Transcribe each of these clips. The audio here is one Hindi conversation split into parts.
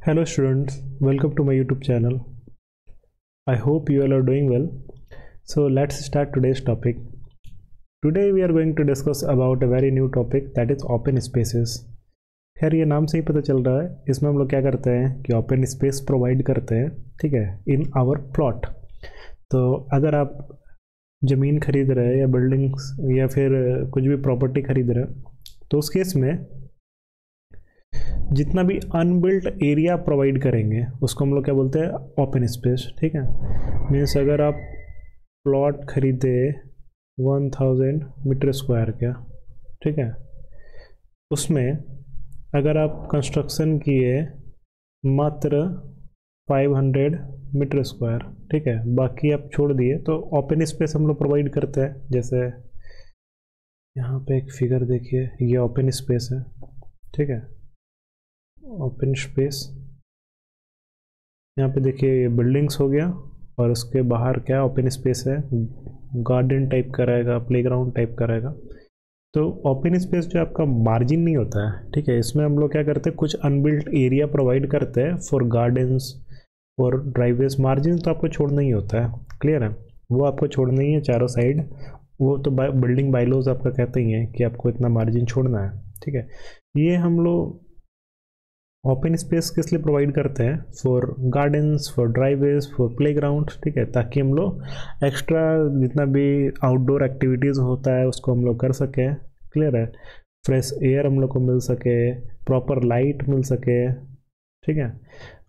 Hello students, welcome to my YouTube channel. I hope you all are doing well. So let's start today's topic. Today we are going to discuss about a very new topic, that is open spaces. खैर ये नाम से ही पता चल रहा है, इसमें हम लोग क्या करते हैं कि ओपन स्पेस प्रोवाइड करते हैं, ठीक है, इन आवर प्लॉट। तो अगर आप ज़मीन खरीद रहे हैं या बिल्डिंग्स या फिर कुछ भी प्रॉपर्टी खरीद रहे हैं, तो उस केस में जितना भी अनबिल्ट एरिया प्रोवाइड करेंगे उसको हम लोग क्या बोलते हैं, ओपन स्पेस। ठीक है, मीन्स अगर आप प्लॉट खरीदे 1000 मीटर स्क्वायर का, ठीक है, उसमें अगर आप कंस्ट्रक्शन किए मात्र 500 मीटर स्क्वायर, ठीक है, बाकी आप छोड़ दिए, तो ओपन स्पेस हम लोग प्रोवाइड करते हैं। जैसे यहाँ पे एक फिगर देखिए, ये ओपन स्पेस है, ठीक है, ओपन स्पेस। यहाँ पे देखिए ये बिल्डिंग्स हो गया और उसके बाहर क्या ओपन स्पेस है, गार्डन टाइप का रहेगा, प्लेग्राउंड टाइप का रहेगा। तो ओपन स्पेस जो आपका मार्जिन नहीं होता है, ठीक है, इसमें हम लोग क्या करते हैं, कुछ अनबिल्ट एरिया प्रोवाइड करते हैं फॉर गार्डन्स और ड्राइवेज। मार्जिन तो आपको छोड़ना ही होता है, क्लियर है, वो आपको छोड़ना ही है चारों साइड। वो तो बिल्डिंग बायलॉज आपका कहते ही हैं कि आपको इतना मार्जिन छोड़ना है, ठीक है। ये हम लोग ओपन स्पेस किस लिए प्रोवाइड करते हैं, for gardens, for driveways, for playground, ठीक है, ताकि हम लोग एक्स्ट्रा जितना भी आउटडोर एक्टिविटीज़ होता है उसको हम लोग कर सकें, क्लियर है, फ्रेश एयर हम लोग को मिल सके, प्रॉपर लाइट मिल सके, ठीक है,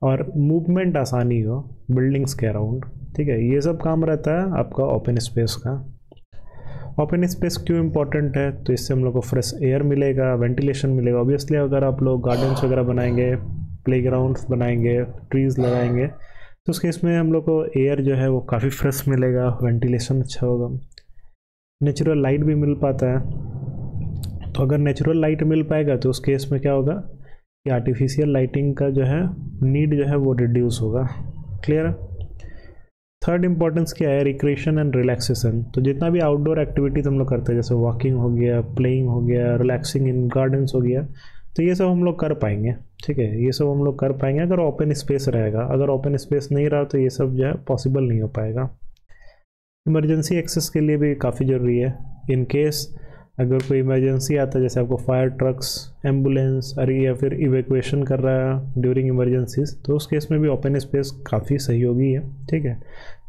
और मूवमेंट आसानी हो बिल्डिंग्स के अराउंड, ठीक है। ये सब काम रहता है आपका ओपन स्पेस का। ओपन स्पेस क्यों इंपॉर्टेंट है, तो इससे हम लोग को फ्रेश एयर मिलेगा, वेंटिलेशन मिलेगा। ऑब्वियसली अगर आप लोग गार्डन्स वगैरह बनाएंगे, प्लेग्राउंड्स बनाएंगे, ट्रीज़ लगाएंगे, तो उसके इसमें हम लोग को एयर जो है वो काफ़ी फ्रेश मिलेगा, वेंटिलेशन अच्छा होगा, नेचुरल लाइट भी मिल पाता है। तो अगर नेचुरल लाइट मिल पाएगा तो उस केस में क्या होगा कि आर्टिफिशियल लाइटिंग का जो है नीड जो है वो रिड्यूस होगा, क्लियर है। थर्ड इंपॉर्टेंस क्या है, रिक्रिएशन एंड रिलैक्सेशन। तो जितना भी आउटडोर एक्टिविटीज़ हम लोग करते हैं, जैसे वॉकिंग हो गया, प्लेइंग हो गया, रिलैक्सिंग इन गार्डन्स हो गया, तो ये सब हम लोग कर पाएंगे, ठीक है, ये सब हम लोग कर पाएंगे अगर ओपन स्पेस रहेगा। अगर ओपन स्पेस नहीं रहा तो ये सब जो है पॉसिबल नहीं हो पाएगा। इमरजेंसी एक्सेस के लिए भी काफ़ी ज़रूरी है। इन केस अगर कोई इमरजेंसी आता है, जैसे आपको फायर ट्रक्स, एम्बुलेंस अरे या फिर इवैक्यूएशन कर रहा है ड्यूरिंग इमरजेंसीज, तो उस केस में भी ओपन स्पेस काफ़ी सहयोगी है, ठीक है,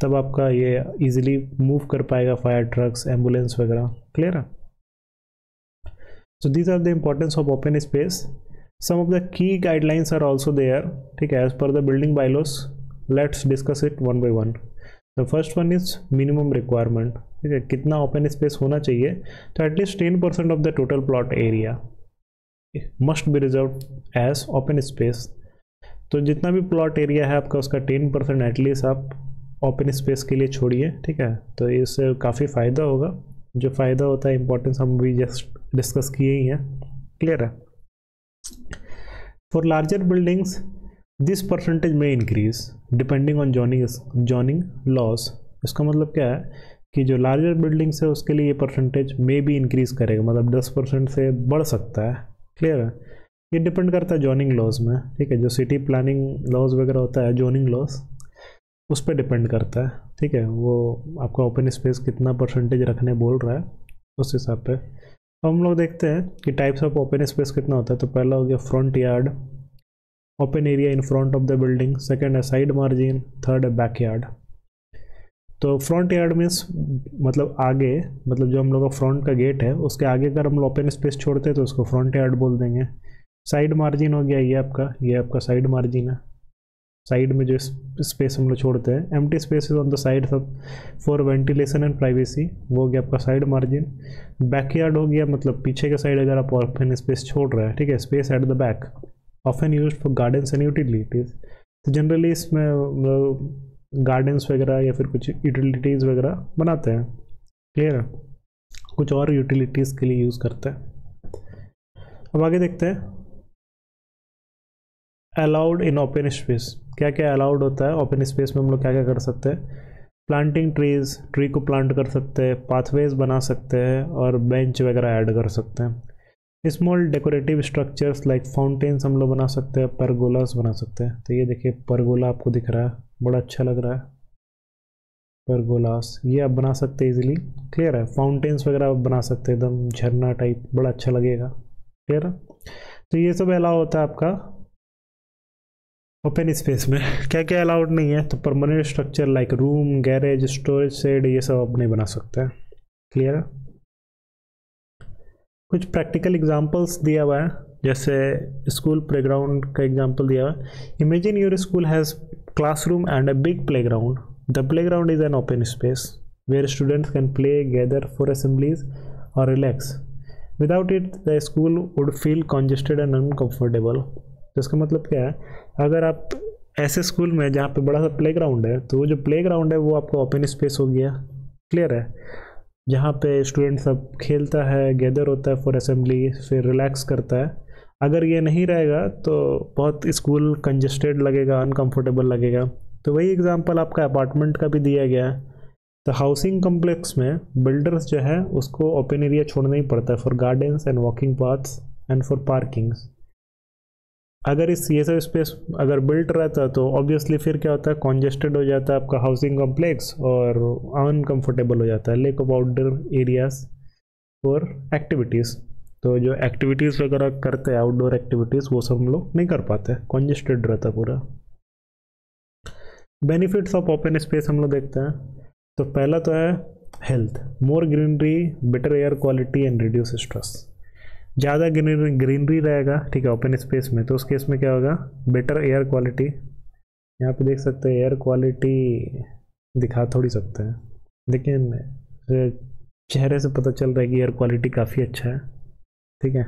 तब आपका ये इजीली मूव कर पाएगा फायर ट्रक्स, एम्बुलेंस वगैरह, क्लियर है। So these are the importance of open space. Some of the key guidelines are also there, ठीक है, as per the building bylaws. Let's discuss it one by one. The first one is minimum requirement, ठीक है, कितना ओपन स्पेस होना चाहिए, तो at least 10% of the total plot area must be reserve as open space. तो जितना भी प्लॉट एरिया है आपका, उसका 10% एटलीस्ट आप ओपन स्पेस के लिए छोड़िए, ठीक है। तो इससे काफ़ी फ़ायदा होगा। जो फ़ायदा होता है इंपॉर्टेंस हम भी जस्ट डिस्कस किए ही हैं, क्लियर है। For larger buildings this percentage में increase depending on zoning laws. इसका मतलब क्या है कि जो लार्जर बिल्डिंग्स है उसके लिए ये परसेंटेज में भी इंक्रीज़ करेगा, मतलब 10% से बढ़ सकता है, क्लियर है। ये डिपेंड करता है जोनिंग लॉज में, ठीक है, जो सिटी प्लानिंग लॉज वगैरह होता है, जोनिंग लॉज, उस पर डिपेंड करता है, ठीक है, वो आपका ओपन स्पेस कितना परसेंटेज रखने बोल रहा है उस हिसाब पे। हम लोग देखते हैं कि टाइप्स ऑफ ओपन स्पेस कितना होता है। तो पहला हो गया front yard, open area in front of the building, second है साइड मार्जिन, थर्ड है बैक यार्ड। तो फ्रंट यार्ड मीन्स मतलब आगे, मतलब जो हम लोग का फ्रंट का गेट है उसके आगे अगर हम ओपन स्पेस छोड़ते हैं तो उसको फ्रंट यार्ड बोल देंगे। साइड मार्जिन हो गया ये आपका साइड मार्जिन है, साइड में जो स्पेस हम लोग छोड़ते हैं, empty spaces on the side for ventilation and privacy, वो हो गया आपका साइड मार्जिन। बैकयार्ड हो गया मतलब पीछे के साइड अगर आप ओपन स्पेस छोड़ रहे हैं, ठीक है, space at the back, often used for gardens and utilities. तो जनरली इसमें गार्डन्स वगैरह या फिर कुछ यूटिलिटीज़ वगैरह बनाते हैं, क्लियर है, कुछ और यूटिलिटीज़ के लिए यूज़ करते हैं। अब आगे देखते हैं अलाउड इन ओपन स्पेस। क्या क्या अलाउड होता है ओपन स्पेस में, हम लोग क्या क्या कर सकते हैं। प्लांटिंग ट्री को प्लांट कर सकते हैं, पाथवेज बना सकते हैं और बेंच वगैरह ऐड कर सकते हैं। Small decorative structures like fountains हम लोग बना सकते हैं, परगोलास बना सकते हैं। तो ये देखिए परगोला आपको दिख रहा है, बड़ा अच्छा लग रहा है परगोलास, ये आप बना सकते हैं इजीली। क्लियर है। फाउंटेन्स वगैरह आप बना सकते हैं, एकदम झरना टाइप, बड़ा अच्छा लगेगा। क्लियर है। तो ये सब अलाउ होता है आपका ओपन स्पेस में। क्या क्या अलाउड नहीं है, तो permanent structure like room, garage, storage shed, ये सब आप नहीं बना सकते हैं। क्लियर है। कुछ प्रैक्टिकल एग्जांपल्स दिया हुआ है, जैसे स्कूल प्लेग्राउंड का एग्जांपल दिया हुआ है। Imagine your school has classroom and a big playground. The playground is an open space where students can play, gather for assemblies और relax. Without it the school would feel congested and uncomfortable. तो इसका मतलब क्या है, अगर आप ऐसे स्कूल में जहाँ पे बड़ा सा प्लेग्राउंड है, तो वो जो प्लेग्राउंड है वो आपका ओपन स्पेस हो गया। क्लियर है। जहाँ पे स्टूडेंट सब खेलता है, गैदर होता है फॉर असेंबली, फिर रिलैक्स करता है। अगर ये नहीं रहेगा तो बहुत स्कूल कंजेस्टेड लगेगा, अनकंफर्टेबल लगेगा। तो वही एग्जांपल आपका अपार्टमेंट का भी दिया गया है। तो हाउसिंग कॉम्प्लेक्स में बिल्डर्स जो है उसको ओपन एरिया छोड़ना ही पड़ता है for gardens and walking paths and for parkings. अगर ये सब स्पेस अगर बिल्ट रहता तो ऑब्वियसली फिर क्या होता है, कॉन्जेस्टेड हो जाता है आपका हाउसिंग कॉम्प्लेक्स और अनकंफर्टेबल हो जाता है। Lake of outdoor areas for activities. तो जो एक्टिविटीज़ वगैरह करते हैं, आउटडोर एक्टिविटीज़, वो सब हम लोग नहीं कर पाते, कॉन्जेस्टेड रहता पूरा। बेनिफिट्स ऑफ ओपन स्पेस हम लोग देखते हैं। तो पहला तो है health, more greenery, better air quality and reduce stress. ज़्यादा ग्रीनरी रहेगा, ठीक है, ओपन स्पेस में, तो उस केस में क्या होगा, बेटर एयर क्वालिटी। यहाँ पे देख सकते हैं एयर क्वालिटी दिखा थोड़ी सकते हैं, लेकिन चेहरे से पता चल रहा है कि एयर क्वालिटी काफ़ी अच्छा है। ठीक है।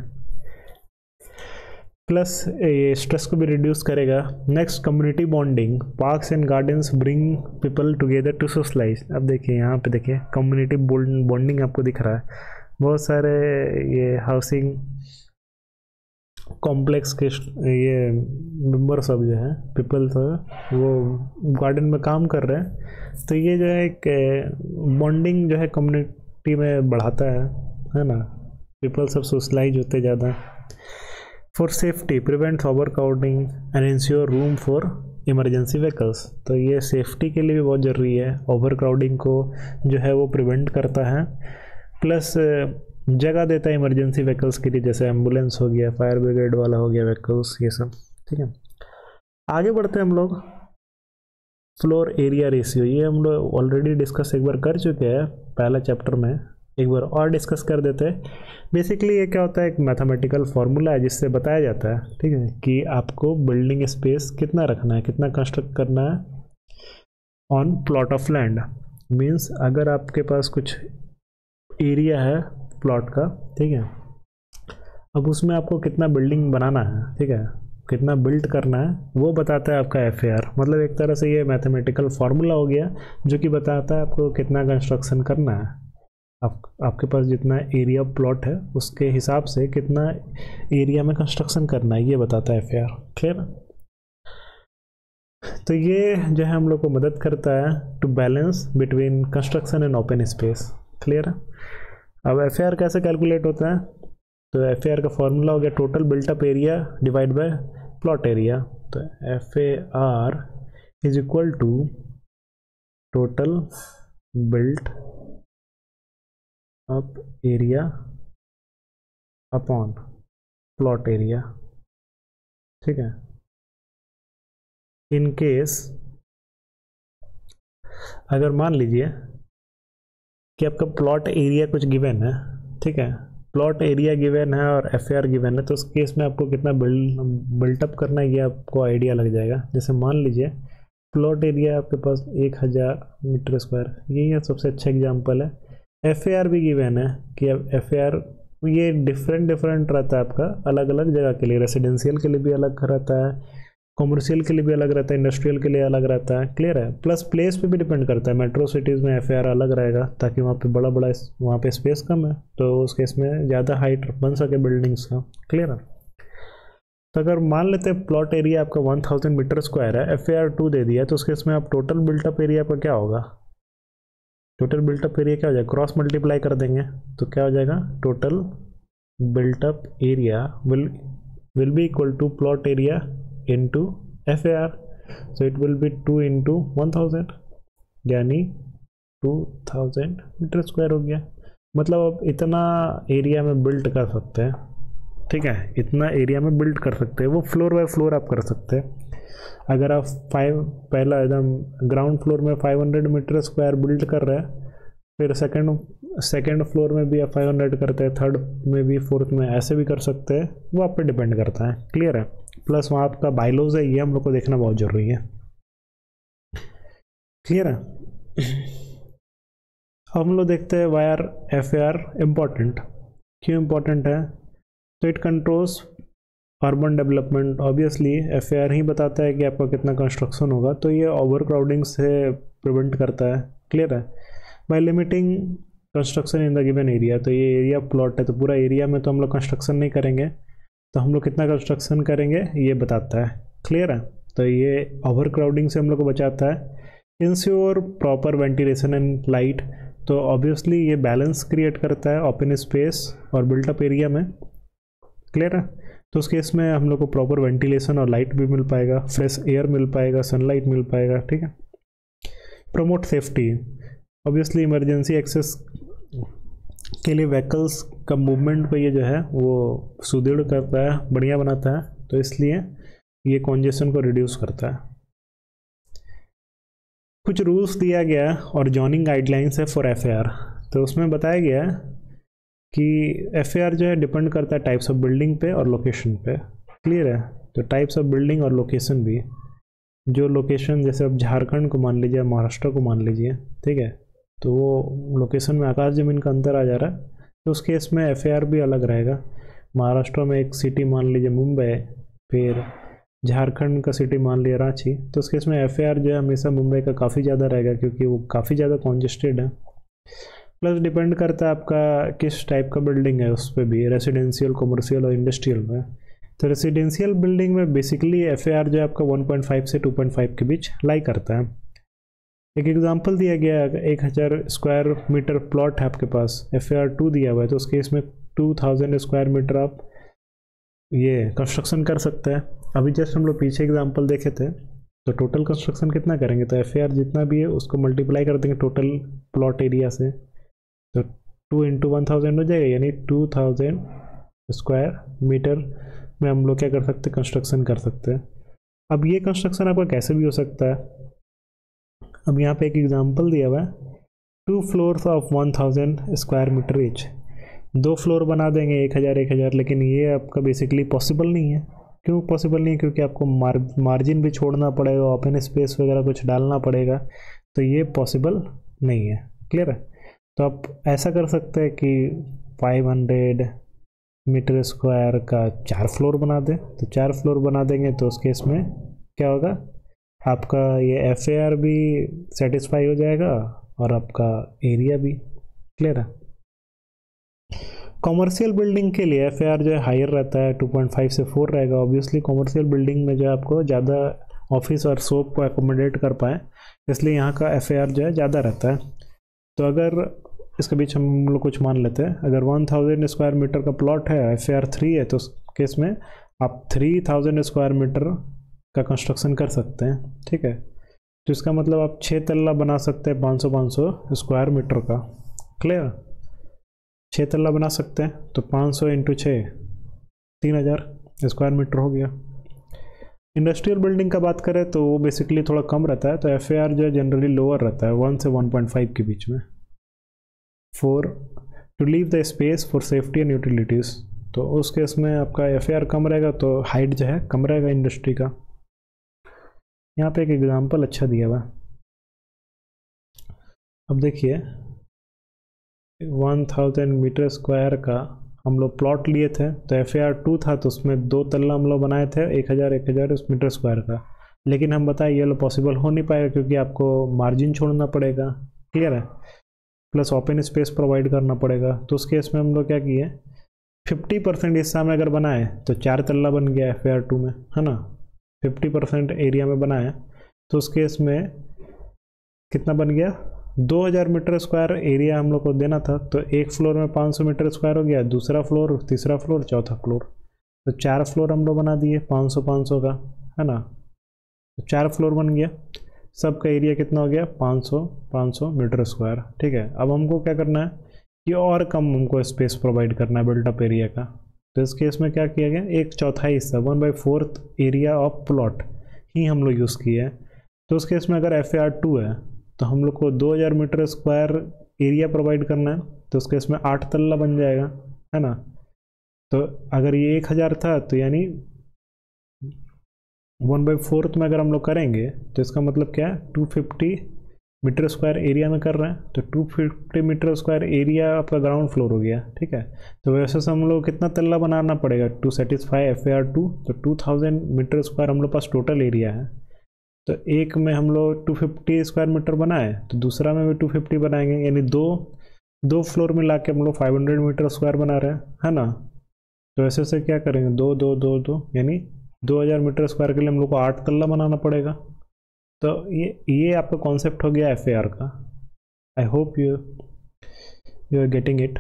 प्लस ये स्ट्रेस को भी रिड्यूस करेगा। Next, community bonding, parks and gardens bring people together to socialise. अब देखिए यहाँ पे देखिए कम्युनिटी बॉन्डिंग आपको दिख रहा है। बहुत सारे ये हाउसिंग कॉम्प्लेक्स के ये मेंबर सब जो है, पीपल सब, वो गार्डन में काम कर रहे हैं। तो ये जो है एक बॉन्डिंग जो है कम्युनिटी में बढ़ाता है ना। पीपल सब सोशलाइज होते ज़्यादा। For safety, prevent over crowding and ensure room for emergency vehicles. तो ये सेफ्टी के लिए भी बहुत ज़रूरी है, ओवर क्राउडिंग को जो है वो प्रिवेंट करता है। प्लस जगह देता है इमरजेंसी व्हीकल्स के लिए, जैसे एम्बुलेंस हो गया, फायर ब्रिगेड वाला हो गया व्हीकल्स, ये सब। ठीक है। आगे बढ़ते हैं हम लोग। फ्लोर एरिया रेशियो, ये हम लोग ऑलरेडी डिस्कस एक बार कर चुके हैं पहला चैप्टर में, एक बार और डिस्कस कर देते हैं। बेसिकली ये क्या होता है, एक मैथमेटिकल फार्मूला है जिससे बताया जाता है, ठीक है, कि आपको बिल्डिंग स्पेस कितना रखना है, कितना कंस्ट्रक्ट करना है on plot of land. Means अगर आपके पास कुछ एरिया है प्लॉट का, ठीक है, अब उसमें आपको कितना बिल्डिंग बनाना है, ठीक है, कितना बिल्ड करना है, वो बताता है आपका FAR। मतलब एक तरह से ये मैथमेटिकल फार्मूला हो गया जो कि बताता है आपको कितना कंस्ट्रक्शन करना है। आपके पास जितना एरिया प्लॉट है उसके हिसाब से कितना एरिया में कंस्ट्रक्शन करना है, ये बताता है FAR। क्लियर। तो ये जो है हम लोग को मदद करता है to balance between construction and open space. Clear. अब FAR कैसे कैलकुलेट होता है, तो FAR का फॉर्मूला हो गया total built up area divide by plot area. तो FAR is equal to total built up area upon plot area. ठीक है। इन केस अगर मान लीजिए कि आपका प्लॉट एरिया कुछ गिवन है, ठीक है, प्लॉट एरिया गिवन है और FAR गिवन है, तो उस केस में आपको कितना बिल्टअप करना है ये आपको आइडिया लग जाएगा। जैसे मान लीजिए प्लॉट एरिया आपके पास 1000 मीटर स्क्वायर, यही सबसे अच्छा एग्जांपल है। FAR भी गिवन है कि अब FAR ये डिफरेंट रहता है आपका अलग अलग जगह के लिए। रेसिडेंशियल के लिए भी अलग रहता है, कॉमर्शियल के लिए भी अलग रहता है, इंडस्ट्रियल के लिए अलग रहता है। क्लियर है। प्लस प्लेस पे भी डिपेंड करता है। मेट्रो सिटीज़ में FAR अलग रहेगा ताकि वहाँ पे बड़ा वहाँ पे स्पेस कम है, तो उस केस में ज़्यादा हाइट बन सके बिल्डिंग्स का। क्लियर है। तो अगर मान लेते हैं प्लॉट एरिया आपका 1000 मीटर स्क्वायर है, FAR 2 दे दिया, तो उस केस में आप टोटल बिल्टअप एरिया पर क्या होगा, टोटल बिल्टअप एरिया क्या हो जाएगा, क्रॉस मल्टीप्लाई कर देंगे तो क्या हो जाएगा, total built up area will be equal to plot area into FAR. So it will be 2 into 1000 यानी 2000 मीटर स्क्वायर हो गया। मतलब आप इतना एरिया में बिल्ड कर सकते हैं, ठीक है, इतना एरिया में बिल्ड कर सकते हैं। वो फ्लोर बाय फ्लोर आप कर सकते हैं। अगर आप पहला एकदम ग्राउंड फ्लोर में 500 मीटर स्क्वायर बिल्ड कर रहे हैं, फिर सेकंड फ्लोर में भी आप 500 करते हैं, थर्ड में भी, फोर्थ में, ऐसे भी कर सकते हैं। वो आप पे डिपेंड करता है। क्लियर है? प्लस वहाँ आपका बायलॉज है, ये हम लोग को देखना बहुत ज़रूरी है। क्लियर है? हम लोग देखते हैं वाई आर FAR इम्पॉर्टेंट। क्यों इम्पॉर्टेंट है? तो it controls urban development. Obviously FAR ही बताता है कि आपका कितना कंस्ट्रक्शन होगा, तो ये ओवर क्राउडिंग से प्रिवेंट करता है। क्लियर है? By limiting construction in the given area. तो ये एरिया प्लॉट है, तो पूरा एरिया में तो हम लोग कंस्ट्रक्शन नहीं करेंगे, तो हम लोग कितना कंस्ट्रक्शन करेंगे ये बताता है। क्लियर है? तो ये ओवर क्राउडिंग से हम लोग को बचाता है। Ensure proper ventilation and light. तो ऑब्वियसली ये बैलेंस क्रिएट करता है ओपन स्पेस और बिल्टअप एरिया में। क्लियर है? तो उस केस में हम लोग को प्रॉपर वेंटिलेशन और लाइट भी मिल पाएगा, फ्रेश एयर मिल पाएगा, सनलाइट मिल पाएगा। ठीक है? Promote safety. Obviously emergency access के लिए व्हीकल्स का मूवमेंट को ये जो है वो सुदृढ़ करता है, बढ़िया बनाता है, तो इसलिए ये कॉन्जेशन को रिड्यूस करता है। कुछ रूल्स दिया गया और जॉइनिंग गाइडलाइंस है फॉर FAR। तो उसमें बताया गया कि FAR जो है डिपेंड करता है टाइप्स ऑफ बिल्डिंग पे और लोकेशन पे। क्लियर है? तो टाइप्स ऑफ बिल्डिंग और लोकेशन भी, जो लोकेशन जैसे अब झारखंड को मान लीजिए, महाराष्ट्र को मान लीजिए, ठीक है, तो वो लोकेशन में आकाश ज़मीन का अंतर आ जा रहा है, तो उस केस में FAR भी अलग रहेगा। महाराष्ट्र में एक सिटी मान लीजिए मुंबई, फिर झारखंड का सिटी मान लिया रांची, तो उस केस में FAR जो है हमेशा मुंबई का काफ़ी ज़्यादा रहेगा, क्योंकि वो काफ़ी ज़्यादा कॉन्जेस्टेड है। प्लस डिपेंड करता है आपका किस टाइप का बिल्डिंग है, उस पर भी, रेसिडेंशियल, कमर्शियल और इंडस्ट्रियल में। तो रेसिडेंशियल बिल्डिंग में बेसिकली FAR जो है आपका 1.5 से 2.5 के बीच लाई करता है। एक एग्जांपल दिया गया है, 1000 स्क्वायर मीटर प्लॉट है आपके पास, FAR 2 दिया हुआ है, तो उस केस में 2000 स्क्वायर मीटर आप ये कंस्ट्रक्शन कर सकते हैं। अभी जस्ट हम लोग पीछे एग्जांपल देखे थे, तो टोटल कंस्ट्रक्शन कितना करेंगे, तो FAR जितना भी है उसको मल्टीप्लाई कर देंगे टोटल प्लॉट एरिया से, तो 2 into 1000 हो जाएगा, यानी 2000 स्क्वायर मीटर में हम लोग क्या कर सकते हैं, कंस्ट्रक्शन कर सकते हैं। अब ये कंस्ट्रक्शन आपका कैसे भी हो सकता है। अब यहाँ पे एक एग्जांपल दिया हुआ है, 2 floors of 1000 square metre each. 2 floor बना देंगे 1000, लेकिन ये आपका बेसिकली पॉसिबल नहीं है। क्यों पॉसिबल नहीं है? क्योंकि आपको मार्जिन भी छोड़ना पड़ेगा, ओपन स्पेस वगैरह कुछ डालना पड़ेगा, तो ये पॉसिबल नहीं है। क्लियर है? तो आप ऐसा कर सकते हैं कि 500 मीटर स्क्वायर का 4 फ्लोर बना दें। तो 4 फ्लोर बना देंगे तो उस केस में क्या होगा, आपका ये FAR भी सेटिस्फाई हो जाएगा और आपका एरिया भी। क्लियर है? कॉमर्शियल बिल्डिंग के लिए FAR जो है हायर रहता है, 2.5 से 4 रहेगा। ऑब्वियसली कॉमर्शियल बिल्डिंग में जो है आपको ज़्यादा ऑफिस और शॉप को एकोमोडेट कर पाएँ, इसलिए यहाँ का FAR जो है ज़्यादा रहता है। तो अगर इसके बीच हम लोग कुछ मान लेते हैं, अगर 1000 स्क्वायर मीटर का प्लॉट है, FAR 3 है, तो उस केस में आप 3000 स्क्वायर मीटर का कंस्ट्रक्शन कर सकते हैं। ठीक है? तो इसका मतलब आप 6 तल्ला बना सकते हैं 500 स्क्वायर मीटर का। क्लियर? 6 तल्ला बना सकते हैं, तो 500 × 6 3000 स्क्वायर मीटर हो गया। इंडस्ट्रियल बिल्डिंग का बात करें तो वो बेसिकली थोड़ा कम रहता है, तो FAR जो है जनरली लोअर रहता है, 1 से 1.5 के बीच में। For to leave the space for safety and utilities, तो उस केस में आपका FAR कम रहेगा, तो हाइट जो है कम रहेगा इंडस्ट्री का। यहाँ पे एक एग्जांपल अच्छा दिया हुआ है। अब देखिए 1000 मीटर स्क्वायर का हम लोग प्लॉट लिए थे, तो FAR 2 था, तो उसमें 2 तल्ला हम लोग बनाए थे 1000 मीटर स्क्वायर का। लेकिन हम बताए ये पॉसिबल हो नहीं पाएगा, क्योंकि आपको मार्जिन छोड़ना पड़ेगा। क्लियर है? प्लस ओपन स्पेस प्रोवाइड करना पड़ेगा। तो उस केस में हम लोग क्या किए, 50% हिस्सा में अगर बनाए तो 4 तल्ला बन गया FAR 2 में, है ना। 50% एरिया में बनाए तो उस केस में कितना बन गया, 2000 मीटर स्क्वायर एरिया हम लोग को देना था, तो एक फ्लोर में 500 मीटर स्क्वायर हो गया, दूसरा फ्लोर, तीसरा फ्लोर, चौथा फ्लोर, तो 4 फ्लोर हम लोग बना दिए 500-500 का, है ना। तो 4 फ्लोर बन गया, सबका एरिया कितना हो गया 500 मीटर स्क्वायर। ठीक है, अब हमको क्या करना है कि और कम हमको स्पेस प्रोवाइड करना है बिल्टअप एरिया का। तो इस केस में क्या किया गया, 1/4 हिस्सा 1/4 एरिया ऑफ प्लॉट ही हम लोग यूज़ किए हैं। तो उस केस में अगर FAR2 है तो हम लोग को 2000 मीटर स्क्वायर एरिया प्रोवाइड करना है, तो उस केस में 8 तल्ला बन जाएगा, है ना। तो अगर ये 1000 था तो यानी 1/4 में अगर हम लोग करेंगे तो इसका मतलब क्या है 250 मीटर स्क्वायर एरिया में कर रहे हैं, तो 250 मीटर स्क्वायर एरिया आपका ग्राउंड फ्लोर हो गया। ठीक है, तो वैसे से हम लोग कितना तल्ला बनाना पड़ेगा टू सेटिस्फाई FAR2, तो 2000 मीटर स्क्वायर हम लोग पास टोटल एरिया है। तो एक में हम लोग 250 स्क्वायर मीटर बनाए, तो दूसरा में भी 250 बनाएंगे, यानी दो फ्लोर में ला के हम लोग 500 मीटर स्क्वायर बना रहे हैं, है ना। तो ऐसे से क्या करेंगे 2 2 2 2 यानी 2000 मीटर स्क्वायर के लिए हम लोग को 8 तल्ला बनाना पड़ेगा। तो ये आपका कॉन्सेप्ट हो गया FAR का। I hope you are getting it.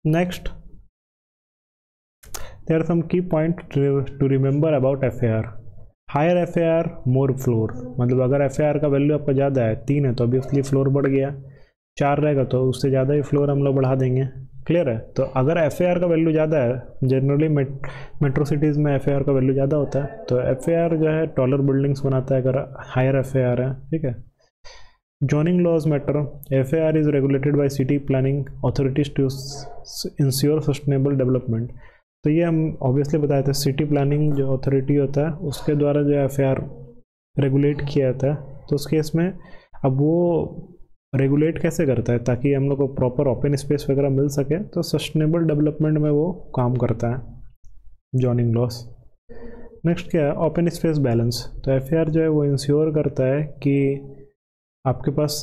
Next, there are some key points to remember about FAR. Higher FAR more floor, मतलब अगर FAR का वैल्यू आपका ज़्यादा है 3 है तो ऑब्वियसली फ्लोर बढ़ गया, 4 रहेगा तो उससे ज़्यादा ही फ्लोर हम लोग बढ़ा देंगे। क्लियर है। तो अगर FAR का वैल्यू ज़्यादा है, जनरली मेट्रो सिटीज़ में FAR का वैल्यू ज़्यादा होता है, तो FAR जो है टॉलर बिल्डिंग्स बनाता है अगर हायर FAR है। ठीक है। Zoning laws matter, FAR is regulated by city planning authorities to ensure sustainable development. तो ये हम ऑब्वियसली बताए थे, सिटी प्लानिंग जो अथॉरिटी होता है उसके द्वारा जो FAR रेगुलेट किया जाता है। तो उस केस में अब वो रेगुलेट कैसे करता है ताकि हम लोग को प्रॉपर ओपन स्पेस वगैरह मिल सके, तो सस्टेनेबल डेवलपमेंट में वो काम करता है जोनिंग लॉस। नेक्स्ट क्या है, ओपन स्पेस बैलेंस। तो FAR जो है वो इंश्योर करता है कि आपके पास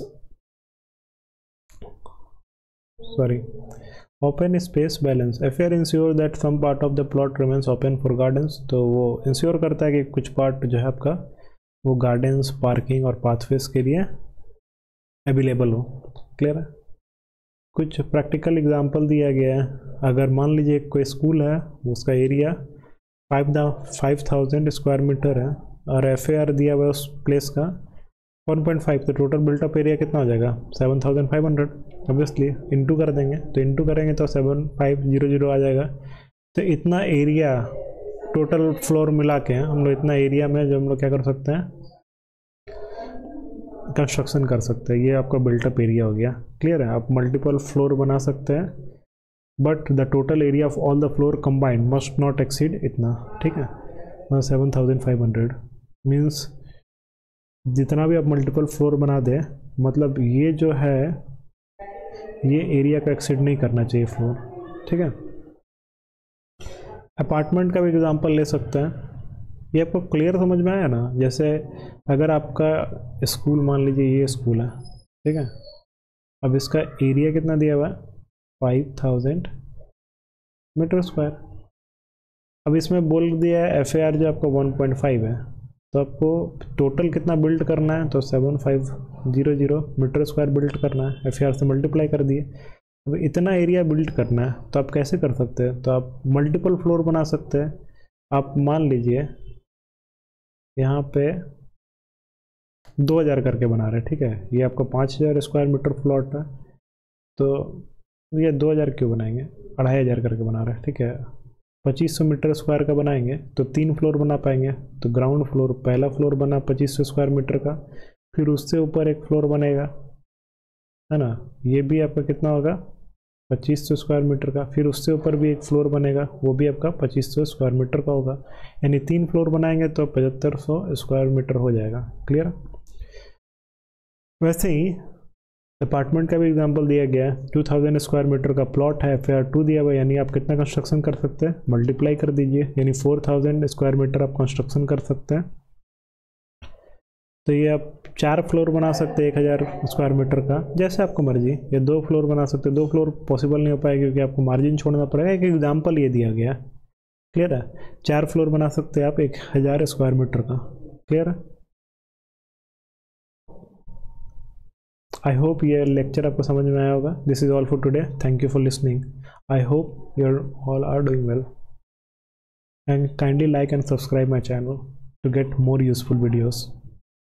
open space balance. FAR ensure that some part of the plot remains open for gardens. तो वो इंश्योर करता है कि कुछ पार्ट जो है आपका वो गार्डन्स, पार्किंग और पाथवेज के लिए अवेलेबल हो। क्लियर है। कुछ प्रैक्टिकल एग्जांपल दिया गया है। अगर मान लीजिए कोई स्कूल है, उसका एरिया 5000 स्क्वायर मीटर है और FAR दिया हुआ उस प्लेस का 1.5, तो टोटल बिल्टअप एरिया कितना हो जाएगा 7500। ऑब्वियसली इंटू कर देंगे, तो इंटू करेंगे तो 7500 आ जाएगा। तो इतना एरिया टोटल फ्लोर मिला के हम लोग इतना एरिया में जो हम लोग क्या कर सकते हैं कंस्ट्रक्शन कर सकते हैं। ये आपका बिल्टअप एरिया हो गया। क्लियर है। आप मल्टीपल फ्लोर बना सकते हैं, but the total area of all the floor combined must not exceed इतना। ठीक है, 7500 मीन्स जितना भी आप मल्टीपल फ्लोर बना दें, मतलब ये जो है ये एरिया का एक्सीड नहीं करना चाहिए फ्लोर। ठीक है। अपार्टमेंट का भी एग्जांपल ले सकते हैं। ये आपको क्लियर समझ में आया ना। जैसे अगर आपका स्कूल, मान लीजिए ये स्कूल है, ठीक है, अब इसका एरिया कितना दिया हुआ है 5000 मीटर स्क्वायर। अब इसमें बोल दिया है FAR जो आपका 1.5 है, तो आपको टोटल कितना बिल्ड करना है, तो 7500 मीटर स्क्वायर बिल्ड करना है। FAR से मल्टीप्लाई कर दिए। अब इतना एरिया बिल्ड करना है, तो आप कैसे कर सकते हैं, तो आप मल्टीपल फ्लोर बना सकते हैं। आप मान लीजिए यहाँ पे 2000 करके बना रहे हैं, ठीक है, ये आपका 5000 स्क्वायर मीटर प्लॉट है, तो ये 2000 क्यों बनाएंगे, 2500 करके बना रहे हैं, ठीक है। 2500 मीटर स्क्वायर का बनाएंगे तो 3 फ्लोर बना पाएंगे। तो ग्राउंड फ्लोर, पहला फ्लोर बना 2500 स्क्वायर मीटर का, फिर उससे ऊपर एक फ्लोर बनेगा, है ना, ये भी आपका कितना होगा 2500 स्क्वायर मीटर का, फिर उससे ऊपर भी एक फ्लोर बनेगा, वो भी आपका 2500 स्क्वायर मीटर का होगा। यानी 3 फ्लोर बनाएंगे तो 7500 स्क्वायर मीटर हो जाएगा। क्लियर। वैसे ही अपार्टमेंट का भी एग्जांपल दिया गया है। 2000 स्क्वायर मीटर का प्लॉट है, FAR2 दिया हुआ है, यानी आप कितना कंस्ट्रक्शन कर सकते हैं, मल्टीप्लाई कर दीजिए, यानी 4000 स्क्वायर मीटर आप कंस्ट्रक्शन कर सकते हैं। तो ये आप 4 फ्लोर बना सकते हैं 1000 स्क्वायर मीटर का, जैसे आपको मर्जी। ये 2 फ्लोर बना सकते हैं। 2 फ्लोर पॉसिबल नहीं हो पाएगा क्योंकि आपको मार्जिन छोड़ना पड़ेगा। एक एग्जाम्पल ये दिया गया। क्लियर है? 4 फ्लोर बना सकते हैं आप 1000 स्क्वायर मीटर का। क्लियर है? आई होप ये लेक्चर आपको समझ में आया होगा। This is all for today, thank you for listening. I hope you all are doing well and kindly like and subscribe my channel to get more useful videos.